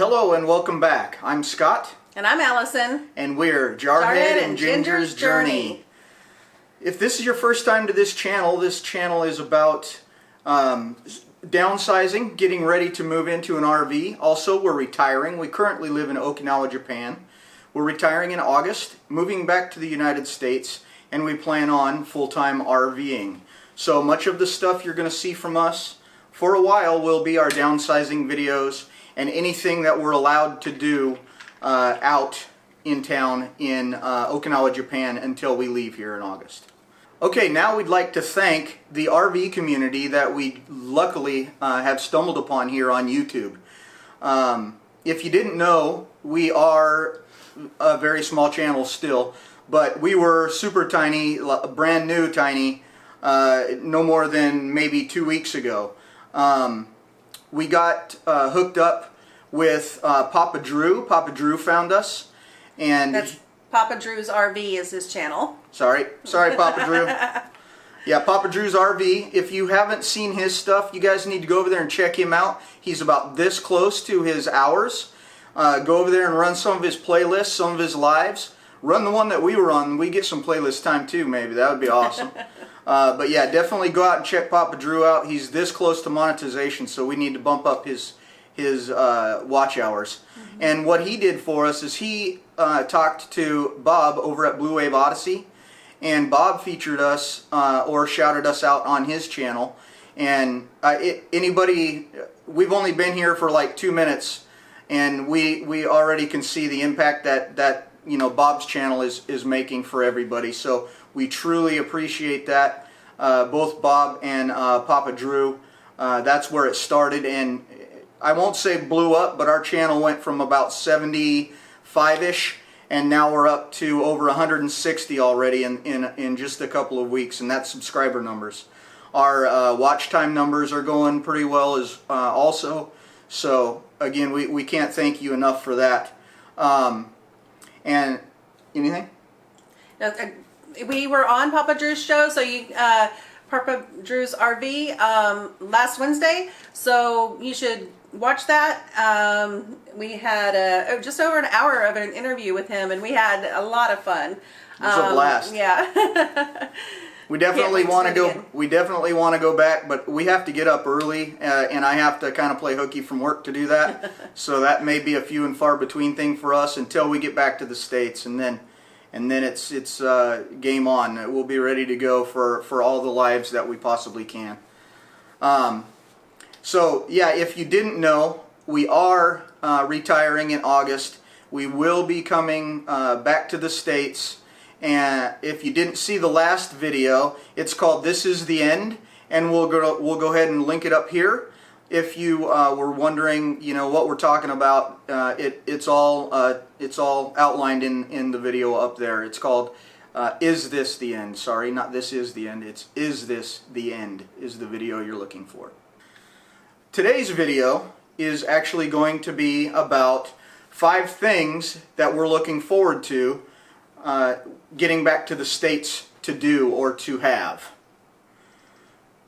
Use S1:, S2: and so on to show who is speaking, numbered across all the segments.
S1: Hello and welcome back. I'm Scott.
S2: And I'm Allison.
S1: And we're Jarhead and Ginger's Journey. If this is your first time to this channel is about downsizing, getting ready to move into an RV. Also, we're retiring. We currently live in Okinawa, Japan. We're retiring in August, moving back to the United States, and we plan on full-time RVing. So much of the stuff you're going to see from us for a while will be our downsizing videos and anything that we're allowed to do out in town in Okinawa, Japan until we leave here in August. Okay, now we'd like to thank the RV community that we luckily have stumbled upon here on YouTube. If you didn't know, we are a very small channel still, but we were super tiny, brand new tiny, no more than maybe 2 weeks ago. We got hooked up with Papa Drew. Papa Drew found us, and
S2: that's Papa Drew's RV is his channel.
S1: Sorry, Papa Drew. Yeah, Papa Drew's RV. If you haven't seen his stuff, you guys need to go over there and check him out. He's about this close to his hours. Go over there and run some of his playlists, some of his lives. Run the one that we were on. We get some playlist time too, maybe. That would be awesome. But yeah, definitely go out and check Papa Drew out. He's this close to monetization, so we need to bump up his watch hours. Mm-hmm. And what he did for us is he talked to Bob over at Blue Wave Odyssey, and Bob featured us or shouted us out on his channel. And anybody, we've only been here for like 2 minutes, and we already can see the impact that you know Bob's channel is making for everybody. So we truly appreciate that. Both Bob and Papa Drew. That's where it started, and I won't say blew up, but our channel went from about 75-ish, and now we're up to over 160 already in just a couple of weeks, and that's subscriber numbers. Our watch time numbers are going pretty well as also. So again, we can't thank you enough for that. And anything?
S2: We were on Papa Drew's show, so you Papa Drew's RV last Wednesday, so you should watch that. We had just over an hour of an interview with him, and we had a lot of fun.
S1: It was a blast.
S2: Yeah.
S1: We definitely want to go. We definitely want to go back, but we have to get up early, and I have to kind of play hooky from work to do that. So that may be a few and far between thing for us until we get back to the States, and then it's game on. We'll be ready to go for all the lives that we possibly can. So yeah, if you didn't know, we are retiring in August. We will be coming back to the States. And if you didn't see the last video, it's called "This Is the End," and we'll go ahead and link it up here. If you were wondering, you know, what we're talking about, it's all outlined in the video up there. It's called "Is This the End?" Sorry, not "This Is the End." It's "Is This the End?" is the video you're looking for. Today's video is actually going to be about 5 things that we're looking forward to getting back to the States to do or to have.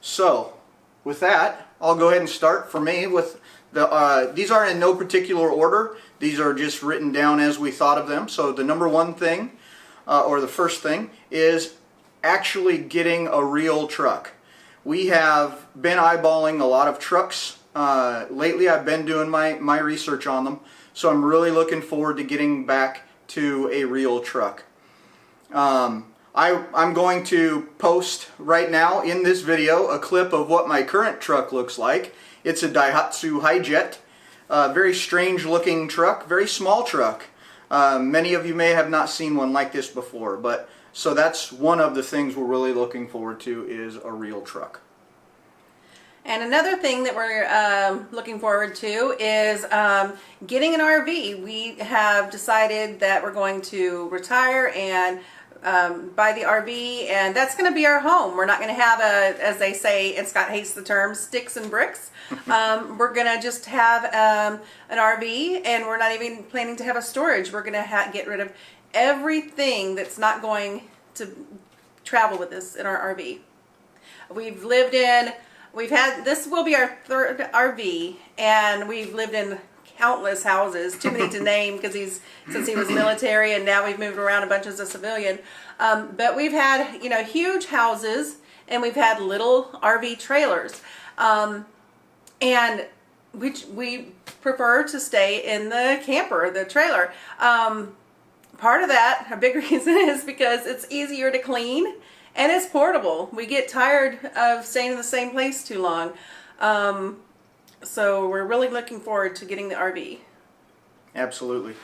S1: So, with that, I'll go ahead and start for me with these are in no particular order. These are just written down as we thought of them. So the number one thing, or the first thing, is actually getting a real truck. We have been eyeballing a lot of trucks. Lately I've been doing my research on them. So I'm really looking forward to getting back to a real truck. I'm going to post right now in this video a clip of what my current truck looks like. It's a Daihatsu Hi-Jet. Very strange looking truck, very small truck. Many of you may have not seen one like this before, but so that's one of the things we're really looking forward to, is a real truck.
S2: And another thing that we're looking forward to is getting an RV. We have decided that we're going to retire and buy the RV, and that's going to be our home. We're not going to have as they say, and Scott hates the term, sticks and bricks. We're going to just have an RV, and we're not even planning to have a storage. We're going to get rid of everything that's not going to travel with us in our RV. We've had, this will be our 3rd RV, and we've lived in countless houses, too many to name because since he was military, and now we've moved around a bunch as a civilian. But we've had, huge houses, and we've had little RV trailers. And we prefer to stay in the camper, the trailer. Part of that, a big reason, is because it's easier to clean and it's portable. We get tired of staying in the same place too long. So we're really looking forward to getting the RV.
S1: Absolutely.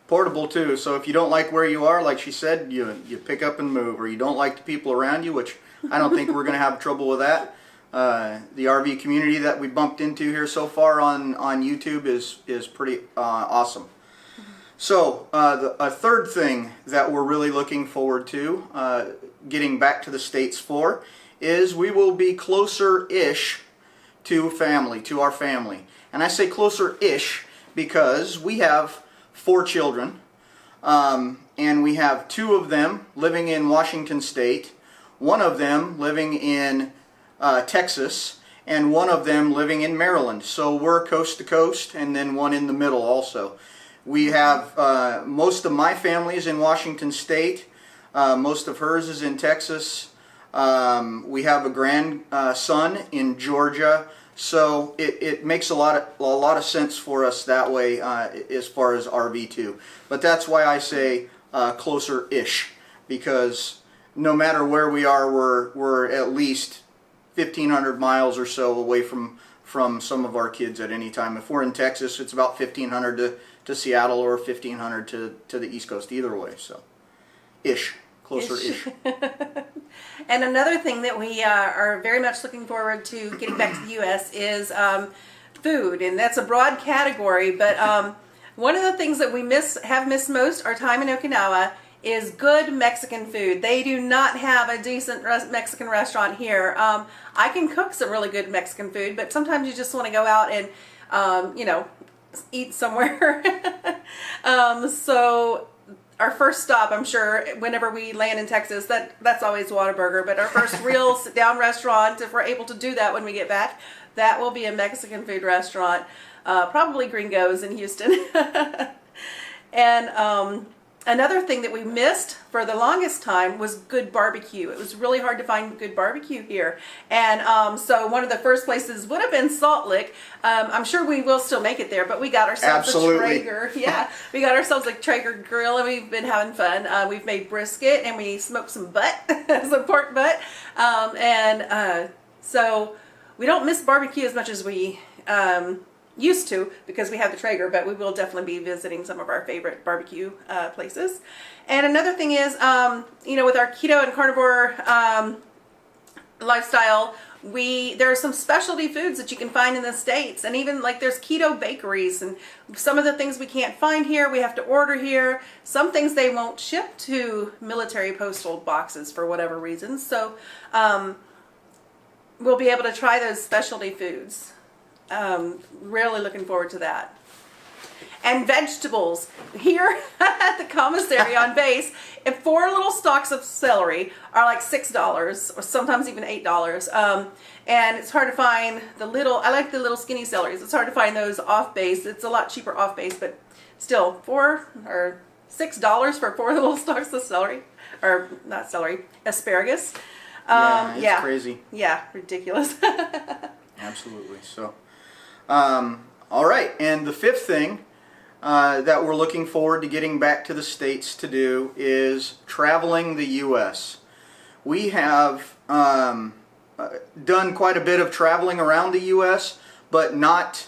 S1: Portable too, so if you don't like where you are, like she said, you pick up and move, or you don't like the people around you, which I don't think we're going to have trouble with that. The RV community that we bumped into here so far on YouTube is pretty awesome. So a third thing that we're really looking forward to getting back to the States for is we will be closer-ish to our family. And I say closer-ish because we have 4 children, and we have 2 of them living in Washington State, 1 of them living in Texas, and 1 of them living in Maryland. So we're coast to coast, and then 1 in the middle also. We have most of my family is in Washington State. Most of hers is in Texas. We have a grandson in Georgia. So it makes a lot of sense for us that way as far as RV too. But that's why I say closer-ish, because no matter where we are, we're at least 1,500 miles or so away from some of our kids at any time. If we're in Texas, it's about 1,500 to Seattle, or 1,500 to the East Coast, either way. So, closer-ish.
S2: And another thing that we are very much looking forward to getting back to the U.S. is food, and that's a broad category, but one of the things that we have missed most our time in Okinawa is good Mexican food. They do not have a decent Mexican restaurant here. I can cook some really good Mexican food, but sometimes you just want to go out and, eat somewhere. So our first stop, I'm sure, whenever we land in Texas, that's always Whataburger. But our first real sit-down restaurant, if we're able to do that when we get back, that will be a Mexican food restaurant, probably Gringo's in Houston. And another thing that we missed for the longest time was good barbecue. It was really hard to find good barbecue here. And so one of the first places would have been Salt Lick. I'm sure we will still make it there, but we got ourselves a Traeger. Yeah, we got ourselves a Traeger grill, and we've been having fun. We've made brisket, and we smoked some butt, some pork butt. So we don't miss barbecue as much as we used to, because we have the Traeger, but we will definitely be visiting some of our favorite barbecue places. And another thing is, with our keto and carnivore lifestyle, there are some specialty foods that you can find in the States, and even like there's keto bakeries, and some of the things we can't find here, we have to order here. Some things they won't ship to military postal boxes for whatever reason. So we'll be able to try those specialty foods. Really looking forward to that. And vegetables. Here at the commissary on base, and 4 little stalks of celery are like $6, or sometimes even $8. And it's hard to find I like the little skinny celeries. It's hard to find those off base. It's a lot cheaper off base, but still, $4 or $6 for 4 little stalks of celery, or not celery, asparagus.
S1: It's crazy.
S2: Yeah, ridiculous.
S1: Absolutely. So, all right. And the 5th thing that we're looking forward to getting back to the States to do is traveling the U.S. We have done quite a bit of traveling around the U.S., but not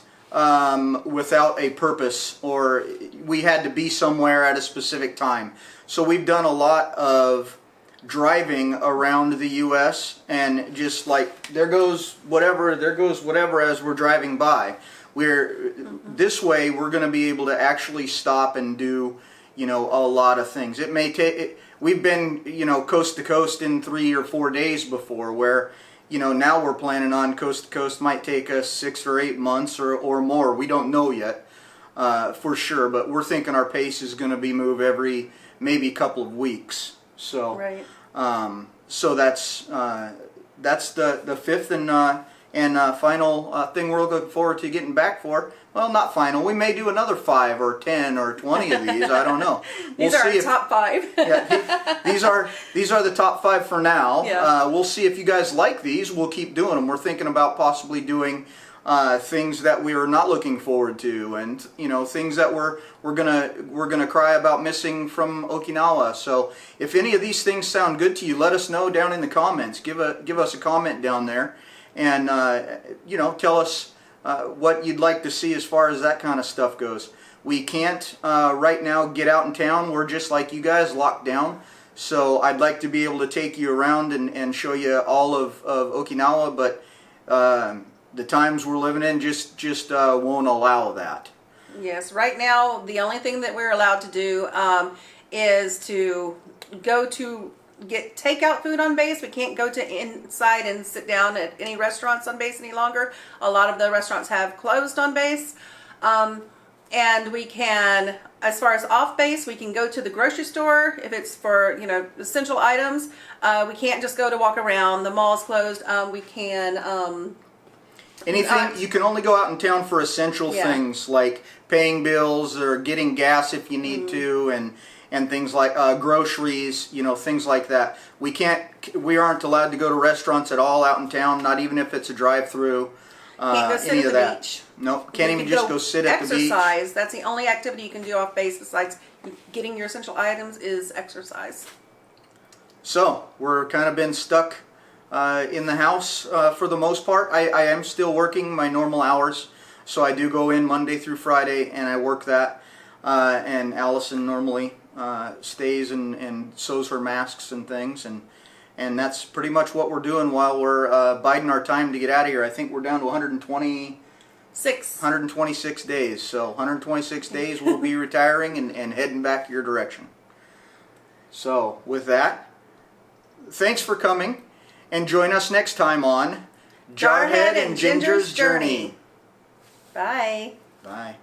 S1: without a purpose, or we had to be somewhere at a specific time. So we've done a lot of driving around the U.S. and just like there goes whatever as we're driving by. This way we're going to be able to actually stop and do a lot of things. It may take we've been coast to coast in 3 or 4 days before, where now we're planning on coast to coast might take us 6 or 8 months or more. We don't know yet for sure, but we're thinking our pace is going to be move every maybe couple of weeks. So
S2: right.
S1: So that's the 5th, and And final thing we're looking forward to getting back for, well, not final. We may do another 5 or 10 or 20 of these. I don't know.
S2: These are our top 5.
S1: Yeah, these are the top 5 for now.
S2: Yeah.
S1: We'll see if you guys like these. We'll keep doing them. We're thinking about possibly doing things that we are not looking forward to, and things that we're gonna cry about missing from Okinawa. So if any of these things sound good to you, let us know down in the comments. Give us a comment down there, and tell us what you'd like to see as far as that kind of stuff goes. We can't right now get out in town. We're just like you guys, locked down. So I'd like to be able to take you around and show you all of Okinawa, but the times we're living in just won't allow that.
S2: Yes, right now the only thing that we're allowed to do is to go to get takeout food on base. We can't go to inside and sit down at any restaurants on base any longer. A lot of the restaurants have closed on base. And we can, as far as off base, we can go to the grocery store if it's for essential items. We can't just go to walk around. The mall's closed. We can.
S1: Anything, you can only go out in town for essential things like paying bills or getting gas if you need to, and things like groceries, things like that. We aren't allowed to go to restaurants at all out in town, not even if it's a drive-through.
S2: Can't go sit at the beach.
S1: Nope, can't even just go sit at the beach.
S2: Exercise. That's the only activity you can do off base besides getting your essential items is exercise. So
S1: we're kind of been stuck in the house for the most part. I am still working my normal hours, so I do go in Monday through Friday and I work that. And Allison normally stays and sews her masks and things, and that's pretty much what we're doing while we're biding our time to get out of here. I think we're down to 126 days. So 126 days we'll be retiring and heading back your direction. So with that, thanks for coming. And join us next time on
S2: Jarhead and Ginger's Journey. Bye.
S1: Bye.